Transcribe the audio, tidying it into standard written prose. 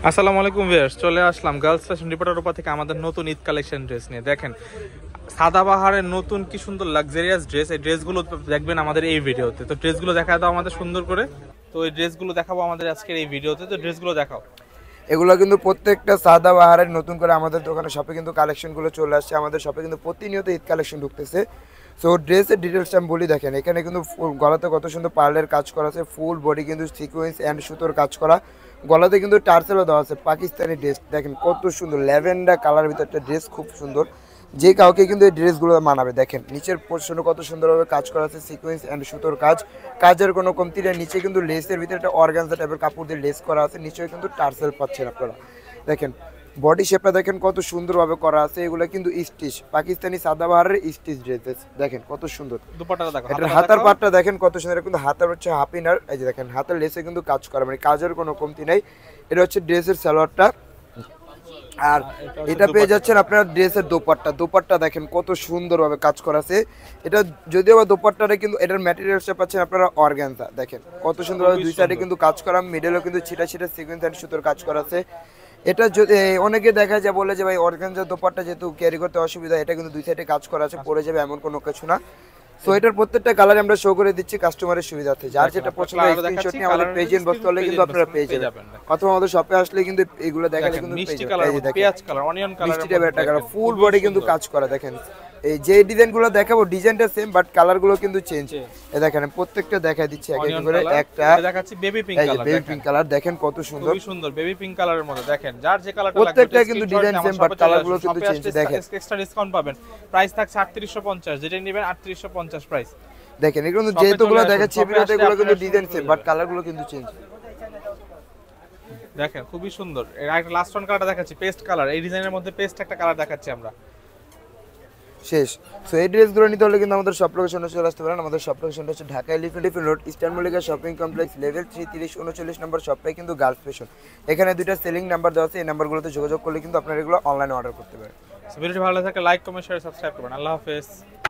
আসসালামু আলাইকুম ভিউয়ার্স, চলে আসলাম গার্লস ফ্যাশন রিপোর্টার উপর থেকে আমাদের নতুন ঈদ কালেকশন ড্রেস নিয়ে। দেখেন সাদাবাহারের নতুন কি সুন্দর লাক্সারিয়াস ড্রেস। এই ড্রেসগুলো দেখবেন আমাদের এই ভিডিওতে। তো ড্রেসগুলো দেখা দাও আমাদের সুন্দর করে। তো এই ড্রেসগুলো দেখাবো আমাদের আজকের এই ভিডিওতে। তো ড্রেসগুলো দেখাও। এগুলো কিন্তু প্রত্যেকটা সাদাবাহারের নতুন করে আমাদের দোকানে শপে কিন্তু কালেকশনগুলো চলে আসছে। আমাদের শপে কিন্তু প্রতিনিয়ত ঈদ কালেকশন ঢুকতেছে। সো ড্রেসের ডিটেলসটা আমি বলি, দেখেন এখানে কিন্তু গলাতে কত সুন্দর পার্লের কাজ করা আছে, ফুল বডি কিন্তু সিকোয়েন্স অ্যান্ড সুতোর কাজ করা, গলাতে কিন্তু টার্সেলও দেওয়া আছে। পাকিস্তানি ড্রেস দেখেন কত সুন্দর, ল্যাভেন্ডার কালার ভিতরে একটা ড্রেস, খুব সুন্দর। যে কাউকে কিন্তু এই ড্রেসগুলো মানাবে। দেখেন নিচের পোর্শনে কত সুন্দরভাবে কাজ করা আছে, সিকোয়েন্স অ্যান্ড সুতোর কাজ, কাজের কোনো কমতি নেই। নিচে কিন্তু লেসের ভিতরে একটা অর্গানজা টাইপের কাপড় দিয়ে লেস করা আছে, নিচেও কিন্তু টার্সেল পাচ্ছেন আপনারা। দেখেন বডি শেপটা দেখেন কত সুন্দরভাবে করা আছে। এগুলো কিন্তু স্টিচ, পাকিস্তানি সাদাবাহারের স্টিচ ড্রেস। দেখেন কত সুন্দর দুপাট্টাটা দেখো, এটার হাতার পাটটা দেখেন কত সুন্দর, কিন্তু হাতার হচ্ছে হাফ ইনার। এই যে দেখেন হাতের লেসে কিন্তু কাজ করা, মানে কাজের কোনো কমতি নাই। এটা হচ্ছে ড্রেসের সালোয়ারটা, আর এটা পেয়ে যাচ্ছেন আপনার ড্রেসের দোপাট্টা দেখেন কত সুন্দরভাবে কাজ করা আছে। এটা যদিও বা দোপাট্টাটা কিন্তু এটার ম্যাটেরিয়ালসটা পাচ্ছেন আপনারা অর্গানজা। দেখেন কত সুন্দরভাবে দুই সাইডে কিন্তু কাজ করা, মিডলেও কিন্তু ছিটা ছিটা সিকোয়েন্স অ্যান্ড সুতোর কাজ করা আছে। এটা যদি অনেকে দেখা যায় বলে যে ভাই অর্গানজা দোপাট্টা যেহেতু ক্যারি করতে অসুবিধা, এটা কিন্তু দুই সাইডে কাজ করা আছে, পড়ে যাবে এমন কোনো কিছু না। সো এটার প্রত্যেকটা কালার আমরা শো করে দিচ্ছি কাস্টমারের সুবিধার্থে। যার যেটা পছন্দ স্ক্রিনশট নিয়ে আমাদের পেজে ইনবক্স করলে কিন্তু আপনারা পেয়ে যাবেন, অথবা আমাদের শপে আসলে কিন্তু এগুলো দেখালে কিন্তু মিষ্টি কালার, পেঁয়াজ কালার, অনিয়ন কালার, মিষ্টি টাইপের একটা কালার, ফুল বডি কিন্তু কাজ করা। দেখেন এই যে ডিজাইনগুলো দেখাবো, ডিজাইনটা সেম বাট কালারগুলো কিন্তু চেঞ্জ। এই দেখেন প্রত্যেকটা দেখাই দিচ্ছি এক এক করে। একটা দেখাচ্ছি baby pink colour, baby pink colour দেখেন কত সুন্দর, খুবই সুন্দর বেবি পিঙ্ক কালারের মধ্যে। দেখেন যার যে কালারটা লাগবে প্রত্যেকটা কিন্তু ডিজাইন সেম বাট কালারগুলো কিন্তু চেঞ্জ। দেখেন এক্সট্রা ডিসকাউন্ট পাবেন, প্রাইস থাকছে 3850, যেটা নেবেন 3850 প্রাইস। দেখেন এগুলো যেহেতুগুলো দেখাচ্ছি ভিডিওতে, এগুলো কিন্তু ডিজাইন সেম বাট কালারগুলো কিন্তু চেঞ্জ। দেখেন খুবই সুন্দর। এর একটা লাস্ট ওয়ান কালারটা দেখাচ্ছি পেস্ট কালার। এই ডিজাইনের মধ্যে পেস্ট একটা কালার দেখাচ্ছি আমরা। শেষ। সো এই ড্রেসগুলো নিতে হলে কিন্তু আমাদের শপ লোকেশনে চলে আসতে পারেন। আমাদের শপ লোকেশনটা হচ্ছে Dhaka elephant road, eastern Mallika shopping complex, level 3, 3039 নম্বর শপটাই কিন্তু গার্লস ফ্যাশন। এখানে দুইটা সেলিং নাম্বার দেওয়া আছে, এই নাম্বারগুলোতে যোগাযোগ করলে কিন্তু আপনারা এগুলো অনলাইনে অর্ডার করতে পারেন। ভিডিওটি ভালো লাগে লাইক কমেন্ট শেয়ার সাবস্ক্রাইব করবেন। আল্লাহ হাফেজ।